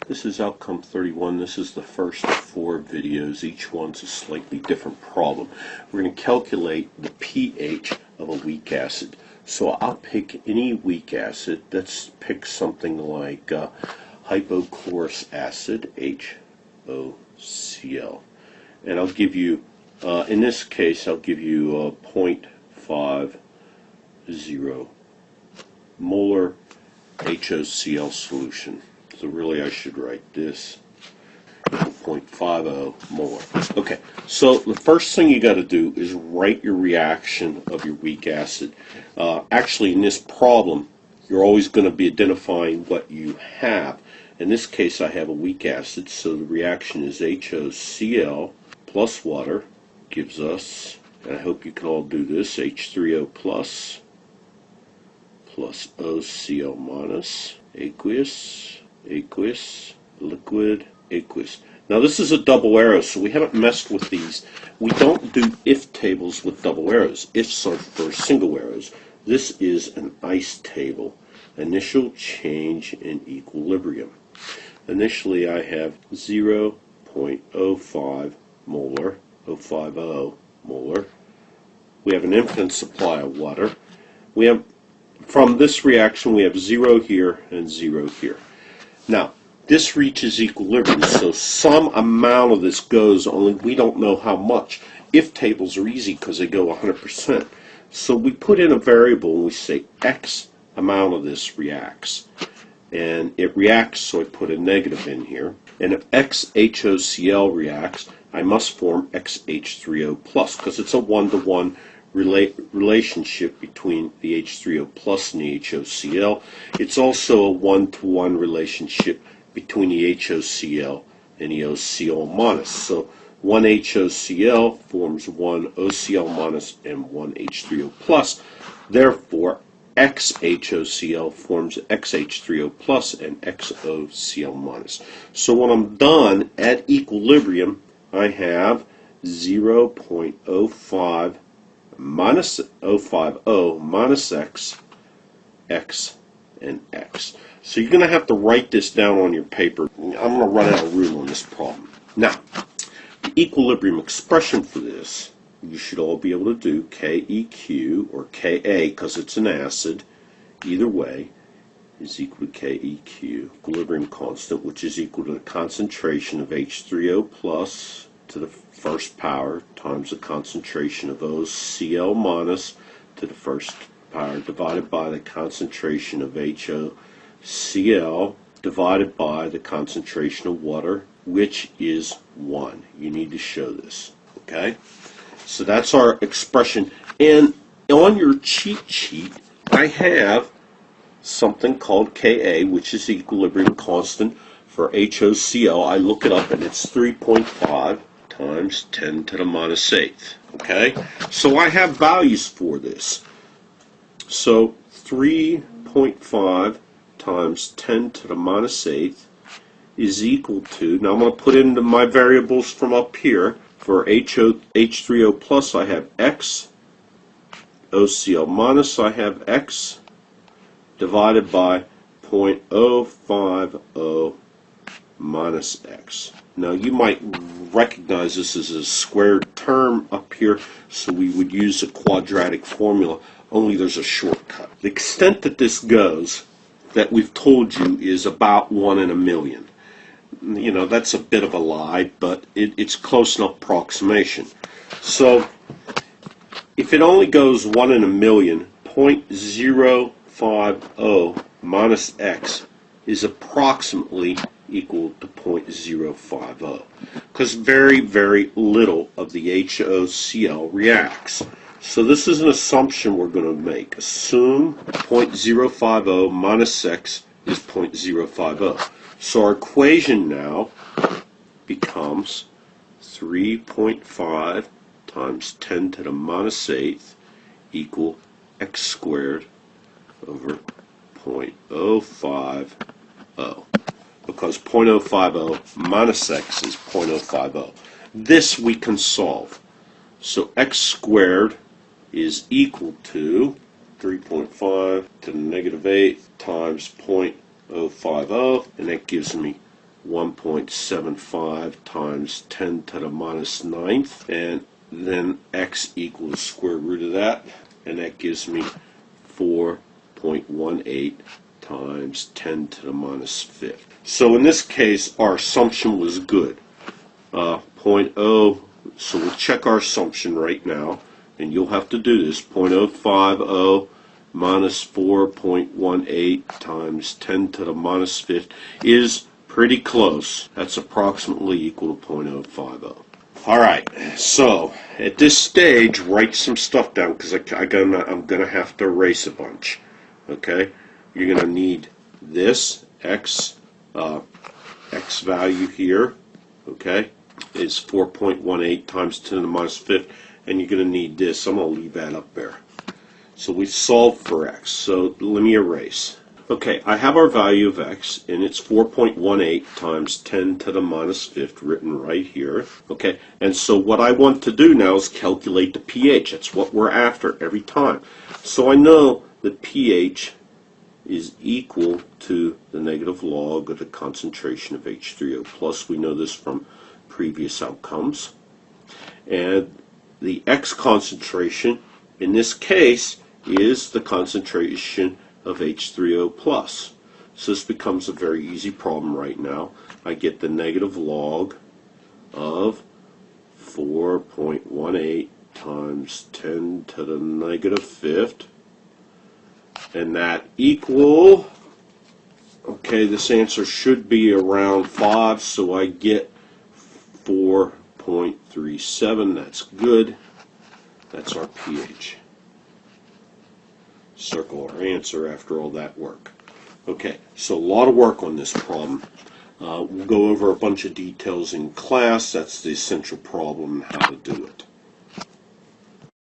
This is outcome 31. This is the first of 4 videos. Each one's a slightly different problem. We're going to calculate the pH of a weak acid. So I'll pick any weak acid. Let's pick something like hypochlorous acid, HOCl. And I'll give you, in this case, I'll give you 0.50 molar HOCl solution. So really I should write this 0.50 molar. Okay, so the first thing you got to do is write your reaction of your weak acid. Actually, in this problem, you're always going to be identifying what you have. In this case, I have a weak acid, so the reaction is HOCl plus water gives us, and I hope you can all do this, H3O plus OCl minus, aqueous, liquid, aqueous. Now this is a double arrow, so we haven't messed with these. We don't do if tables with double arrows. Ifs are for single arrows. This is an ice table. Initial change in equilibrium. Initially I have 0.05 molar, 0.50 molar. We have an infinite supply of water. We have, from this reaction, we have 0 here and 0 here. Now, this reaches equilibrium, so some amount of this goes, only we don't know how much. If tables are easy because they go 100%. So we put in a variable and we say X amount of this reacts. And it reacts, so I put a negative in here. And if XHOCl reacts, I must form XH3O plus because it's a one-to-one relationship between the H3O plus and the HOCl. It's also a one-to-one relationship between the HOCl and the OCl minus. So one HOCl forms one OCl minus and one H3O plus. Therefore, XHOCl forms XH3O plus and XOCl minus. So when I'm done at equilibrium, I have 0.05 minus 0.50 minus X, and X. So you're going to have to write this down on your paper. I'm going to run out of room on this problem. Now, the equilibrium expression for this, you should all be able to do KEQ or Ka because it's an acid. Either way is equal to KEQ, equilibrium constant, which is equal to the concentration of H3O plus to the first power times the concentration of OCl minus to the first power divided by the concentration of HOCl divided by the concentration of water, which is 1. You need to show this. Okay? So that's our expression. And on your cheat sheet, I have something called Ka, which is the equilibrium constant for HOCl. I look it up and it's 3.5 times 10 to the minus 8th. Okay? So I have values for this. So 3.5 times 10 to the minus 8th is equal to, now I'm going to put in my variables from up here. For H3O plus, I have X. OCl minus, I have X divided by 0.050 minus X. Now you might recognize this as a squared term up here, so we would use a quadratic formula, only there's a shortcut. The extent that this goes, that we've told you, is about 1 in a million. You know, that's a bit of a lie, but it's close enough approximation. So if it only goes 1 in a million, 0.050 minus X is approximately equal to 0.050 because very, very little of the HOCl reacts. So this is an assumption we're going to make. Assume 0.050 minus X is 0.050. So our equation now becomes 3.5 times 10 to the minus 8th equal X squared over 0.050, because 0.050 minus X is 0.050. This we can solve. So X squared is equal to 3.5 to the negative 8th times 0.050, and that gives me 1.75 times 10 to the minus ninth, and then x equals the square root of that, and that gives me 4.18 times 10 to the minus fifth. So in this case, our assumption was good. 0.0, so we'll check our assumption right now, and you'll have to do this. 0.050 minus 4.18 times 10 to the minus fifth is pretty close. That's approximately equal to 0.050. All right, so at this stage, write some stuff down because I'm gonna have to erase a bunch. Okay, you're gonna need this x value here. Okay, is 4.18 times 10 to the minus fifth, and you're gonna need this. I'm gonna leave that up there. So we solved for x. So let me erase. Okay, I have our value of x, and it's 4.18 times 10 to the minus fifth written right here. Okay, and so what I want to do now is calculate the pH. That's what we're after every time. So I know that pH is equal to the negative log of the concentration of H3O plus. We know this from previous outcomes. And the X concentration, in this case, is the concentration of H3O plus. So this becomes a very easy problem right now. I get the negative log of 4.18 times 10 to the negative fifth, and that equal, okay, this answer should be around 5, so I get 4.37. That's good. That's our pH. Circle our answer after all that work. Okay, so a lot of work on this problem. We'll go over a bunch of details in class. That's the essential problem and how to do it.